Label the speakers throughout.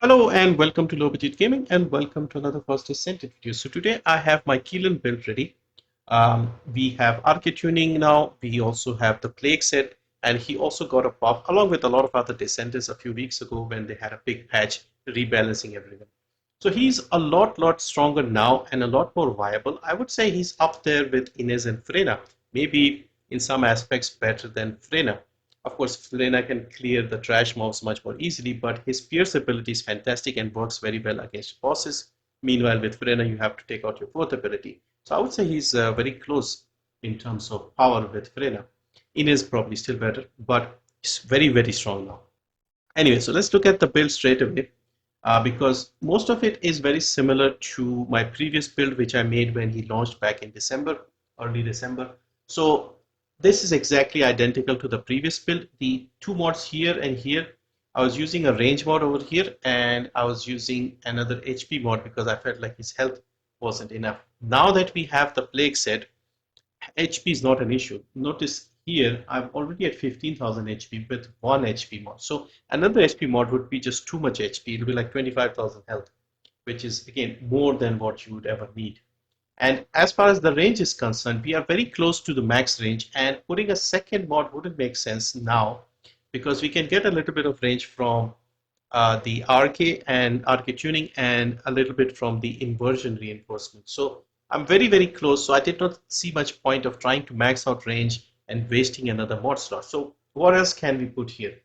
Speaker 1: Hello and welcome to Low Budget Gaming and welcome to another first Descendant video. So today I have my KEELAN build ready. We have Arche Tuning now, we also have the Plague set, and he also got a buff along with a lot of other Descendants a few weeks ago when they had a big patch rebalancing everyone. So he's a lot stronger now and a lot more viable. I would say he's up there with Inez and Freyna, maybe in some aspects better than Freyna. Of course, Freyna can clear the trash mobs much more easily, but his Pierce ability is fantastic and works very well against bosses. Meanwhile, with Freyna, you have to take out your fourth ability. So I would say he's very close in terms of power with Freyna. Inez probably still better, but he's very strong now. Anyway, so let's look at the build straight away because most of it is very similar to my previous build, which I made when he launched back in December, early December. So this is exactly identical to the previous build. The two mods here and here, I was using a range mod over here and I was using another HP mod because I felt like his health wasn't enough. Now that we have the plague set, HP is not an issue. Notice here I'm already at 15,000 HP with one HP mod. So another HP mod would be just too much HP. It'll be like 25,000 health, which is again more than what you would ever need. And as far as the range is concerned, we are very close to the max range, and putting a second mod wouldn't make sense now because we can get a little bit of range from the Arche and Arche Tuning and a little bit from the Inversion Reinforcement. So I'm very close, so I did not see much point of trying to max out range and wasting another mod slot. So what else can we put here?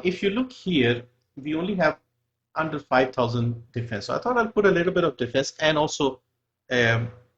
Speaker 1: If you look here, we only have under 5,000 defense. So I thought I'll put a little bit of defense and also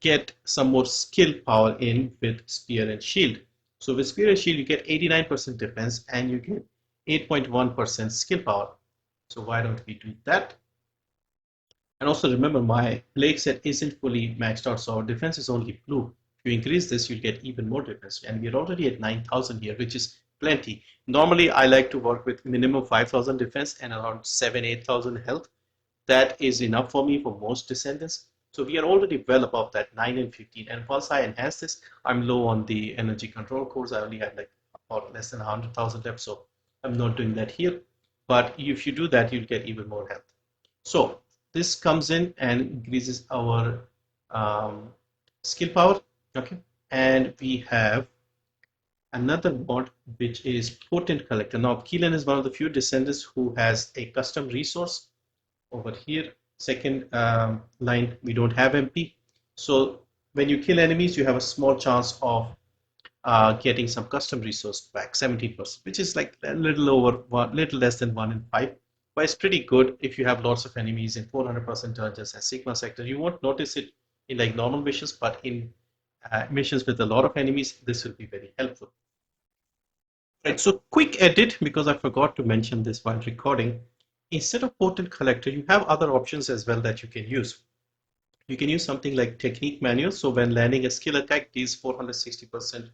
Speaker 1: get some more skill power in with Spear and Shield. So with Spear and Shield, you get 89% defense and you get 8.1% skill power. So why don't we do that? And also remember, my plague set isn't fully maxed out, so our defense is only blue. If you increase this, you'll get even more defense. And we're already at 9,000 here, which is plenty. Normally, I like to work with minimum 5,000 defense and around 8,000 health. That is enough for me for most Descendants. So we are already well above that 9 and 15. And once I enhance this, I'm low on the energy control cores. I only have like about less than 100,000 left, so I'm not doing that here. But if you do that, you'll get even more health. So this comes in and increases our skill power. Okay, and we have another mod which is Potent Collector. Now KEELAN is one of the few Descendants who has a custom resource over here. Second line, we don't have MP. So when you kill enemies, you have a small chance of getting some custom resource back, 17%, which is like a little over one, little less than 1 in 5. But it's pretty good if you have lots of enemies in 400% dungeons and Sigma sector. You won't notice it in like normal missions, but in missions with a lot of enemies, this will be very helpful. Right, so quick edit because I forgot to mention this while recording. Instead of Potent Collector, you have other options as well that you can use. You can use something like Technique Manual. So when landing a skill attack, deals 460%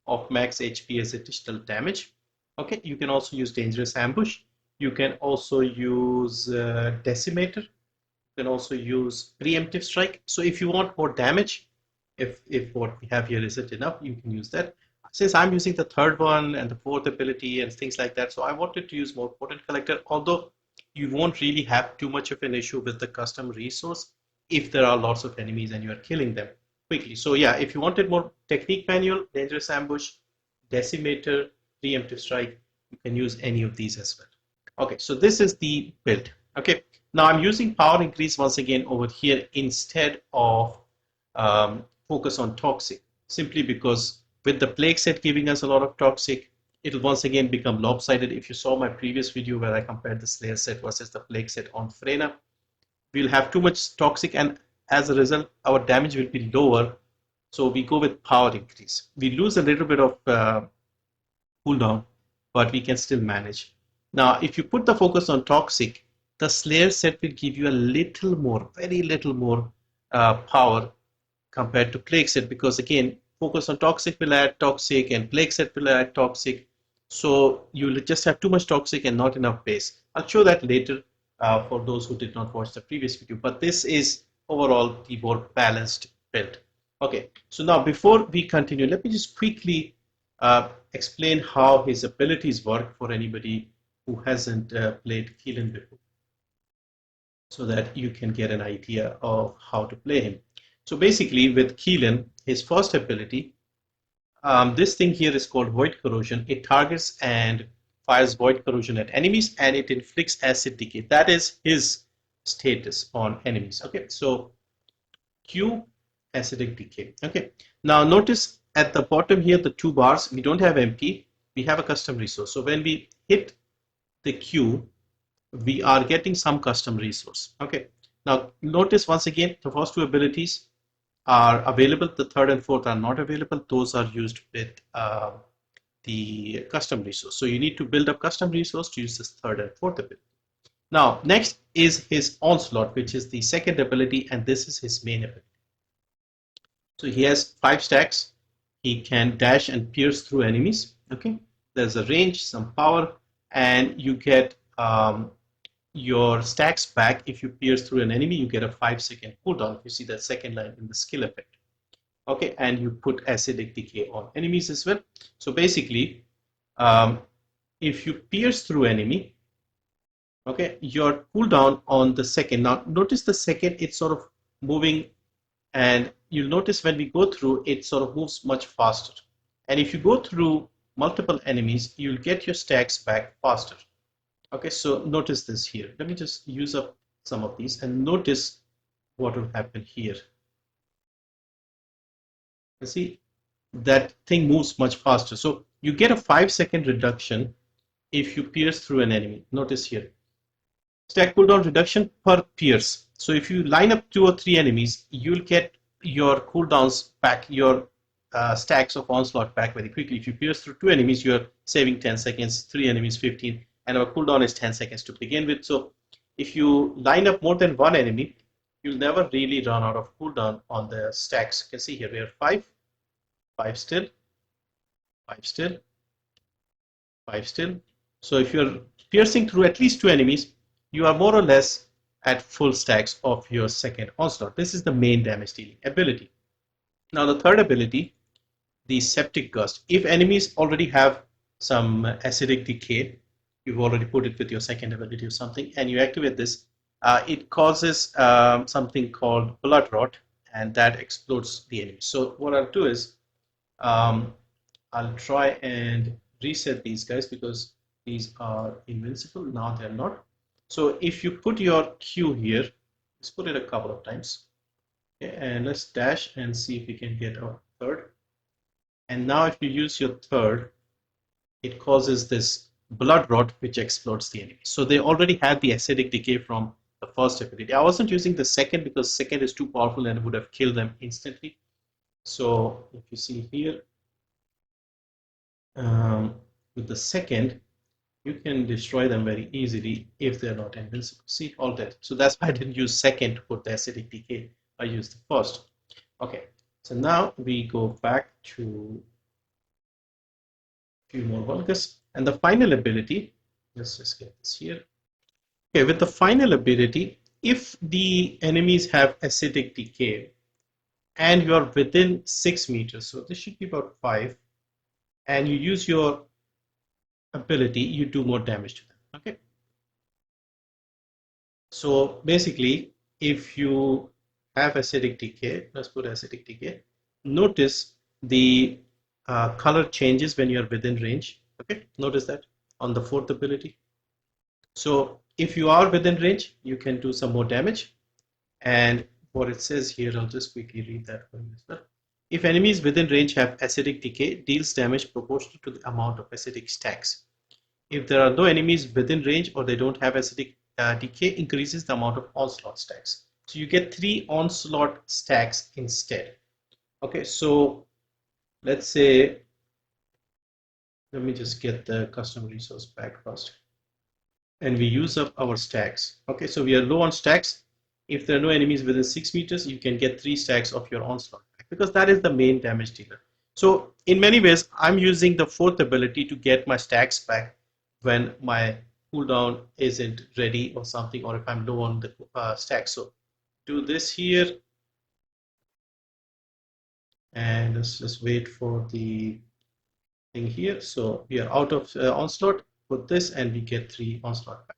Speaker 1: of max HP as additional damage. Okay, you can also use Dangerous Ambush. You can also use Decimator. You can also use Preemptive Strike. So if you want more damage, if what we have here isn't enough, you can use that. Since I'm using the third one and the fourth ability and things like that, so I wanted to use more Potent Collector, although you won't really have too much of an issue with the custom resource if there are lots of enemies and you are killing them quickly. So yeah, if you wanted more Technique Manual, Dangerous Ambush, Decimator, Preemptive Strike, you can use any of these as well. Okay, so this is the build. Okay, now I'm using power increase once again over here instead of focus on toxic, simply because with the plague set giving us a lot of toxic, it'll once again become lopsided. If you saw my previous video where I compared the Slayer set versus the plague set on Freyna, we'll have too much toxic and as a result our damage will be lower, so we go with power increase. We lose a little bit of cooldown, but we can still manage. Now if you put the focus on toxic, the Slayer set will give you a little more, very little more power compared to plague set, because again focus on toxic will add toxic and plague set will add toxic, so you'll just have too much toxic and not enough base. I'll show that later for those who did not watch the previous video, but this is overall the more balanced build. Okay, so now before we continue, let me just quickly explain how his abilities work for anybody who hasn't played KEELAN before. so that you can get an idea of how to play him. So basically with KEELAN, his first ability, this thing here is called Void Corrosion. It targets and fires Void Corrosion at enemies, and it inflicts acid decay. That is his status on enemies. Okay, so Q, acidic decay. Okay, now notice at the bottom here, the two bars, we don't have MP, we have a custom resource. So when we hit the Q, we are getting some custom resource. Okay, now notice once again, the first two abilities are available, the third and fourth are not available. Those are used with the custom resource. So you need to build up custom resource to use this third and fourth ability. Now next is his Onslaught, which is the second ability, and this is his main ability. So he has 5 stacks. He can dash and pierce through enemies. Okay, there's a range, some power, and you get your stacks back. If you pierce through an enemy, you get a 5-second cooldown. You see that second line in the skill effect. Okay, and you put acidic decay on enemies as well. So basically, if you pierce through enemy, okay, your cooldown on the second. Now notice the second, it's sort of moving, and you'll notice when we go through, it sort of moves much faster. And if you go through multiple enemies, you'll get your stacks back faster. Okay, so notice this here. Let me just use up some of these and notice what will happen here. You see, that thing moves much faster. So you get a 5-second reduction if you pierce through an enemy. Notice here, stack cooldown reduction per pierce. So if you line up 2 or 3 enemies, you'll get your cooldowns back, your stacks of Onslaught back very quickly. If you pierce through 2 enemies, you're saving 10 seconds, 3 enemies 15, and our cooldown is 10 seconds to begin with. So if you line up more than 1 enemy, you'll never really run out of cooldown on the stacks. You can see here we have 5, 5 still, 5 still, 5 still. So if you're piercing through at least 2 enemies, you are more or less at full stacks of your second Onslaught. This is the main damage dealing ability. Now the third ability, the Septic Gust. If enemies already have some acidic decay, you've already put it with your second ability or something, and you activate this, it causes something called blood rot, and that explodes the enemy. So what I'll do is I'll try and reset these guys because these are invincible. Now they're not. So if you put your Q here, let's put it a couple of times. Okay, and let's dash and see if we can get a third. And now if you use your third, it causes this blood rot which explodes the enemy. So they already had the acidic decay from the first ability. I wasn't using the second because second is too powerful and it would have killed them instantly. So if you see here, with the second, you can destroy them very easily if they're not invincible. See, all dead. So that's why I didn't use second to put the acidic decay. I used the first. Okay, so now we go back to a few more Vulgus. And the final ability, let's just get this here. Okay, with the final ability, if the enemies have acidic decay and you are within 6 meters, so this should be about 5, and you use your ability, you do more damage to them. Okay, so basically if you have acidic decay, let's put acidic decay, notice the color changes when you're within range. Okay, notice that on the fourth ability. So if you are within range, you can do some more damage. And what it says here, I'll just quickly read that for you as well. If enemies within range have acidic decay, deals damage proportional to the amount of acidic stacks. If there are no enemies within range or they don't have acidic decay, increases the amount of Onslaught stacks. So you get 3 Onslaught stacks instead. Okay, so let's say, let me just get the custom resource back first. And we use up our stacks. Okay, so we are low on stacks. If there are no enemies within 6 meters, you can get 3 stacks of your Onslaught back because that is the main damage dealer. So in many ways, I'm using the fourth ability to get my stacks back when my cooldown isn't ready or something, or if I'm low on the stack. So do this here, and let's just wait for the thing here. So we are out of Onslaught, put this, and we get 3 Onslaught back.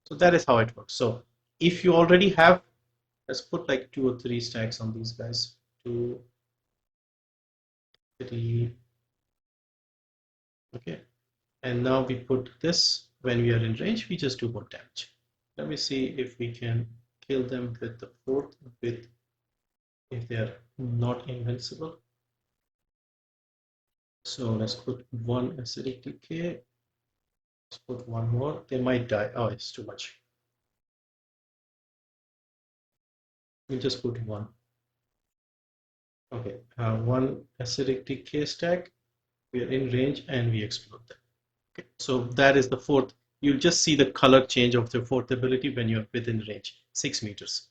Speaker 1: So that is how it works. So if you already have, let's put like 2 or 3 stacks on these guys. 2, 3, okay. And now we put this, when we are in range, we just do more damage. Let me see if we can kill them with the 4th, with if they are not invincible. So let's put 1 acidic decay. Let's put 1 more. They might die. Oh, it's too much. We'll just put 1. Okay, 1 acidic decay stack. We are in range and we explode them. Okay, so that is the 4th. You'll just see the color change of the 4th ability when you're within range, 6 meters.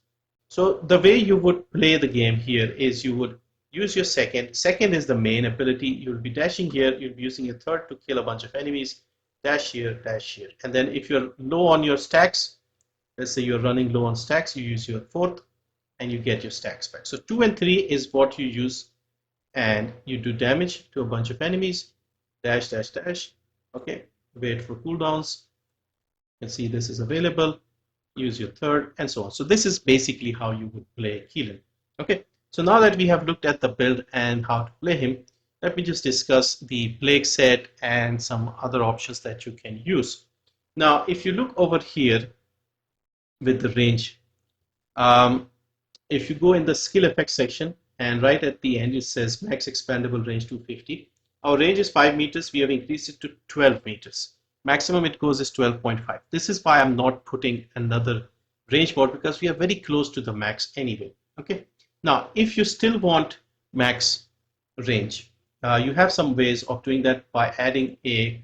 Speaker 1: So the way you would play the game here is you would use your second. Second is the main ability. You'll be dashing here. You'll be using your third to kill a bunch of enemies. Dash here, dash here. And then if you're low on your stacks, let's say you're running low on stacks, you use your 4th and you get your stacks back. So 2 and 3 is what you use, and you do damage to a bunch of enemies. Dash, dash, dash. Okay, wait for cooldowns. You can see this is available. Use your third, and so on. So this is basically how you would play KEELAN. Okay, so now that we have looked at the build and how to play him, let me just discuss the plague set and some other options that you can use. Now, if you look over here with the range, if you go in the skill effects section and right at the end it says max expandable range 250. Our range is 5 meters. We have increased it to 12 meters. Maximum it goes is 12.5. This is why I'm not putting another range mod, because we are very close to the max anyway. Okay. Now, if you still want max range, you have some ways of doing that by adding a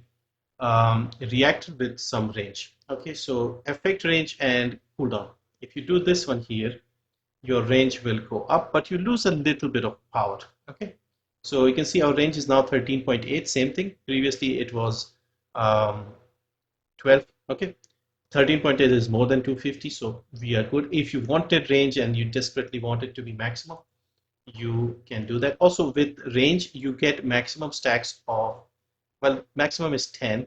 Speaker 1: reactor with some range. Okay, so effect range and cooldown. If you do this one here, your range will go up, but you lose a little bit of power. Okay, so you can see our range is now 13.8. Same thing. Previously it was 12. Okay, 13.8 is more than 250, so we are good. If you wanted range and you desperately want it to be maximum, you can do that. Also with range, you get maximum stacks of, well, maximum is 10,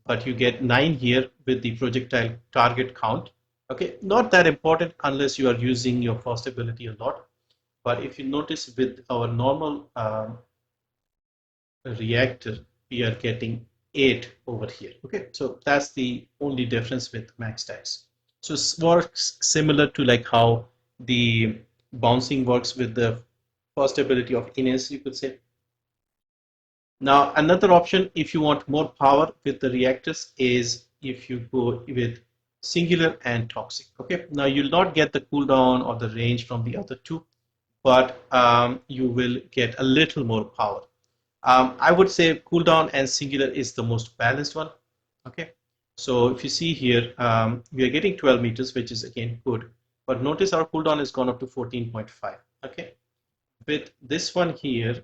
Speaker 1: but you get 9 here with the projectile target count. Okay, not that important unless you are using your first ability a lot. But if you notice with our normal reactor, we are getting 8 over here. Okay, so that's the only difference with max stacks. So it works similar to like how the bouncing works with the first ability of Ines, you could say. Now, another option, if you want more power with the reactors, is if you go with singular and toxic. Okay, now you'll not get the cooldown or the range from the other two, but you will get a little more power. I would say cooldown and singular is the most balanced one. Okay, so if you see here, we are getting 12 meters, which is again good, but notice our cooldown has gone up to 14.5. Okay, with this one here,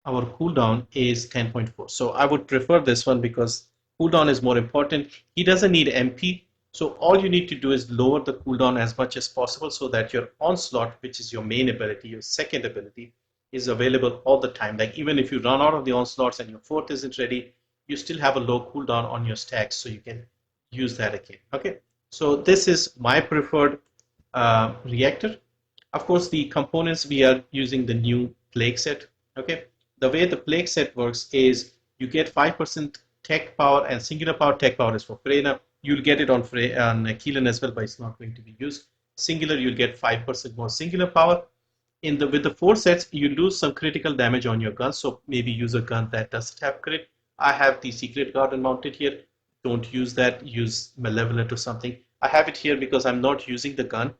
Speaker 1: our cooldown is 10.4. So I would prefer this one because cooldown is more important. He doesn't need MP. So all you need to do is lower the cooldown as much as possible so that your Onslaught, which is your main ability, your second ability, is available all the time. Like even if you run out of the Onslaughts and your fourth isn't ready, you still have a low cooldown on your stacks, so you can use that again. Okay, so this is my preferred reactor. Of course, the components, we are using the new plague set. Okay, the way the plague set works is you get 5% tech power, and singular power. Tech power is for Freyna. You'll get it on KEELAN as well, but it's not going to be used. Singular, you'll get 5% more singular power. With the 4 sets, you lose some critical damage on your gun, so maybe use a gun that doesn't have crit. I have the Secret Garden mounted here. Don't use that. Use Malevolent or something. I have it here because I'm not using the gun,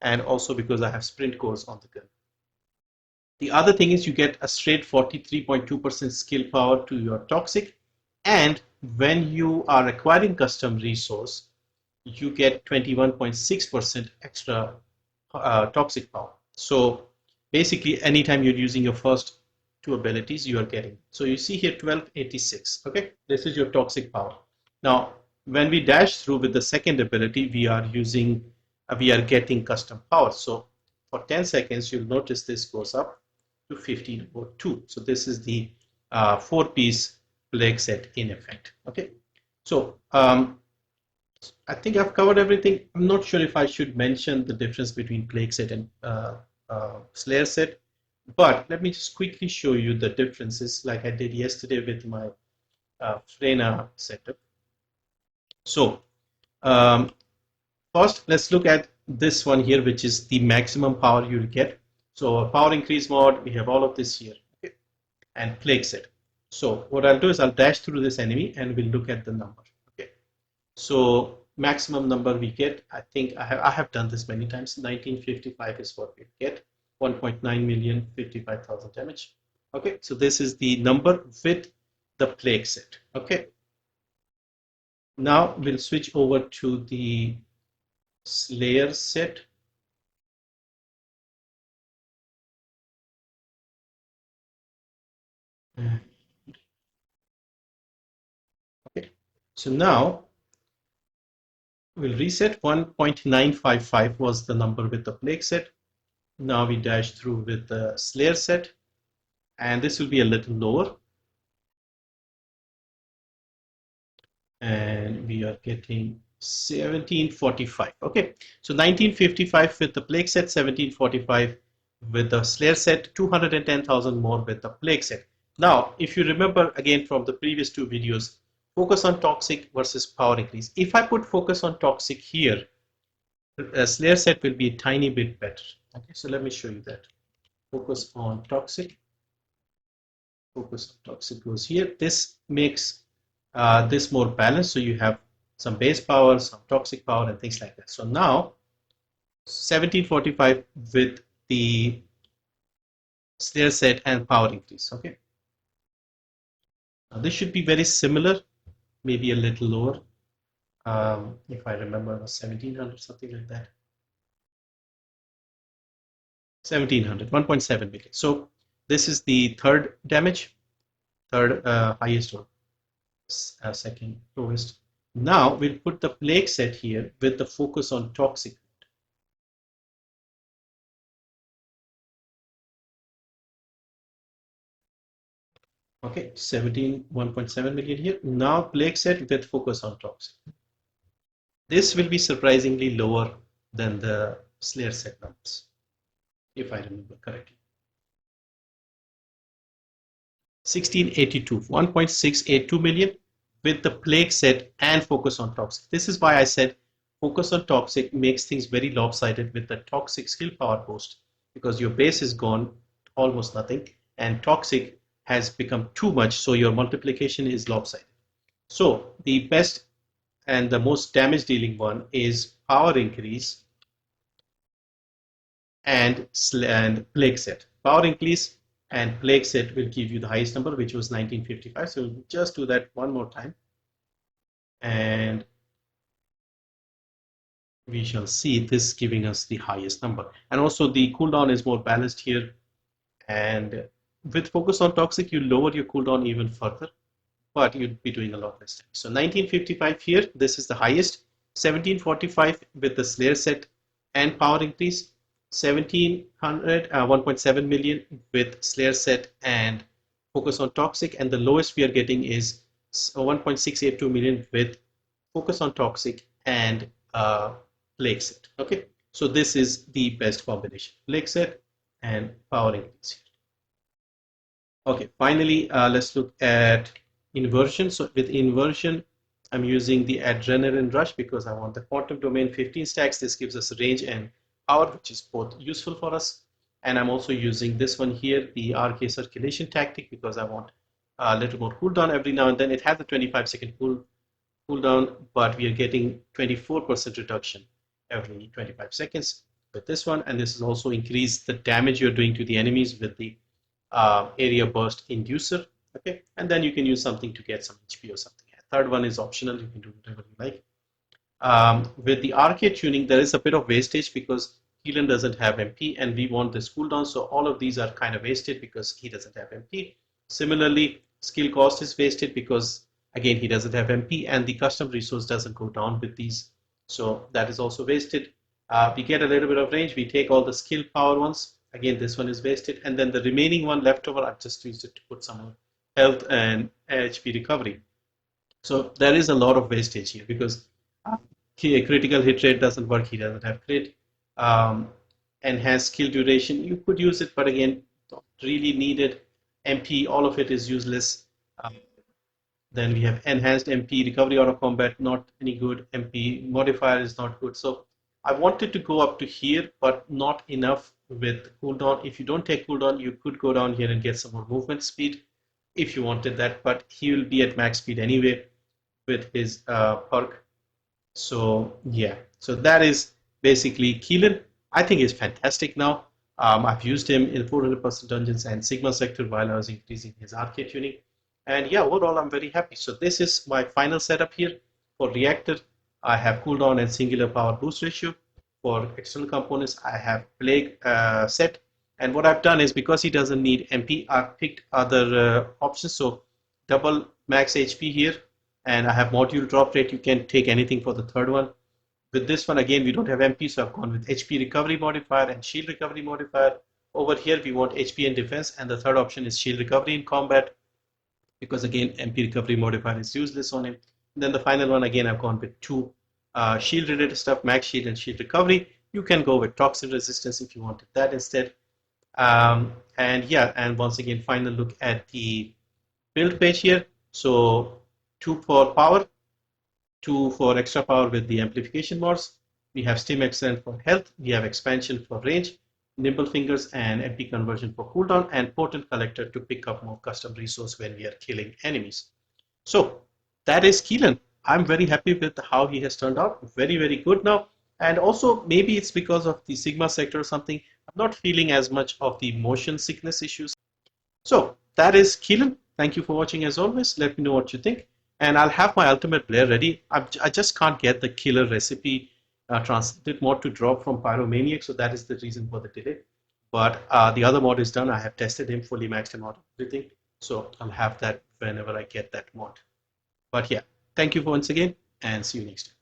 Speaker 1: and also because I have sprint cores on the gun. The other thing is you get a straight 43.2% skill power to your toxic, and when you are acquiring custom resource, you get 21.6% extra toxic power. So basically, anytime you're using your first 2 abilities, you are getting. So you see here 1286. Okay, this is your toxic power. Now, when we dash through with the second ability, we are getting custom power. So for 10 seconds, you'll notice this goes up to 1502. So this is the 4-piece plague set in effect. Okay, so I think I've covered everything. I'm not sure if I should mention the difference between plague set and Slayer set, but let me just quickly show you the differences like I did yesterday with my Frena setup. So um, first, let's look at this one here, which is the maximum power you'll get. So power increase mode, we have all of this here, okay, and plague set. So what I'll do is I'll dash through this enemy and we'll look at the number. Okay. So maximum number we get, I think I have done this many times. 1955 is what we get. 1.9 million, 55,000 damage. Okay, so this is the number with the plague set. Okay. Now we'll switch over to the Slayer set. Okay, so now we'll reset. 1.955 was the number with the plague set. Now we dash through with the Slayer set, and this will be a little lower. And we are getting 1745. Okay, so 1955 with the plague set, 1745 with the Slayer set, 210,000 more with the plague set. Now, if you remember again from the previous two videos, focus on toxic versus power increase. If I put focus on toxic here, the Slayer set will be a tiny bit better. Okay, so let me show you that. Focus on toxic. Focus on toxic goes here. This makes this more balanced, so you have some base power, some toxic power, and things like that. So now 1745 with the Slayer set and power increase. Okay, now this should be very similar, maybe a little lower. If I remember, it was 1700, something like that. 1700, 1.7 million. So this is the third damage, third highest or second lowest. Now we'll put the plague set here with the focus on toxic. Okay, 1.7 million here. Now plague set with focus on toxic. This will be surprisingly lower than the Slayer set numbers, if I remember correctly. 1682, 1.682 million with the plague set and focus on toxic. This is why I said focus on toxic makes things very lopsided with the toxic skill power boost, because your base is gone almost nothing and toxic has become too much, so your multiplication is lopsided. So the best and the most damage dealing one is power increase and plague set. Power increase and plague set will give you the highest number, which was 1955. So we'll just do that one more time, and we shall see this giving us the highest number. And also the cooldown is more balanced here, and with focus on toxic you lower your cooldown even further, but you'd be doing a lot less damage. So 1955 here, this is the highest. 1745 with the Slayer set and power increase. 1700, 1.7 million with Slayer set and focus on toxic, and the lowest we are getting is 1.682 million with focus on toxic and plague set. Okay, so this is the best combination, plague set and power increase here. Okay, finally let's look at inversion. So with inversion, I'm using the adrenaline rush because I want the quantum domain 15 stacks. This gives us range and power, which is both useful for us. And I'm also using this one here, the Arche circulation tactic, because I want a little more cooldown every now and then. It has a 25-second cooldown, but we are getting 24% reduction every 25 seconds with this one. And this is also increase the damage you're doing to the enemies with the area burst inducer. Okay, and then you can use something to get some HP or something. Third one is optional, you can do whatever you like. With the Arche tuning, there is a bit of wastage because KEELAN doesn't have MP and we want this cooldown, so all of these are kind of wasted because he doesn't have MP. Similarly, skill cost is wasted because again he doesn't have MP and the custom resource doesn't go down with these, so that is also wasted. We get a little bit of range, we take all the skill power ones, again this one is wasted, and then the remaining one left over I've just used it to put some health and HP recovery. So there is a lot of wastage here because critical hit rate doesn't work. He doesn't have crit. Enhanced skill duration, you could use it, but again, don't really need it. MP, all of it is useless. Um, then we have enhanced MP, recovery out of combat, not any good. MP modifier is not good. So I wanted to go up to here, but not enough with cooldown. If you don't take cooldown, you could go down here and get some more movement speed if you wanted that, but he will be at max speed anyway with his perk. So yeah, so that is basically KEELAN. I think he's fantastic now. I've used him in 400% dungeons and Sigma sector while I was increasing his Arche tuning. And yeah, overall I'm very happy. So this is my final setup here for Reactor. I have cooldown and singular power boost ratio. For external components, I have Plague set. And what I've done is, because he doesn't need MP, I've picked other options. So double max HP here, and I have module drop rate. You can take anything for the third one. With this one, again, we don't have MP, so I've gone with HP recovery modifier and shield recovery modifier. Over here, we want HP and defense, and the third option is shield recovery in combat, because again, MP recovery modifier is useless on him. And then the final one, again, I've gone with two shield related stuff, max shield and shield recovery. You can go with toxin resistance if you wanted that instead. And yeah, and once again, final look at the build page here. So 2 for power, 2 for extra power with the amplification mods. We have Stim Extend for health. We have expansion for range, nimble fingers and MP conversion for cooldown, and potent collector to pick up more custom resource when we are killing enemies. So that is KEELAN. I'm very happy with how he has turned out. Very, very good now. And also maybe it's because of the Sigma sector or something. I'm not feeling as much of the motion sickness issues. So that is KEELAN. Thank you for watching as always. Let me know what you think. And I'll have my ultimate Blair ready. I just can't get the killer recipe translated mod to drop from Pyromaniac, so that is the reason for the delay. But the other mod is done. I have tested him, fully maxed him out, everything. So I'll have that whenever I get that mod. But yeah, thank you once again, and see you next time.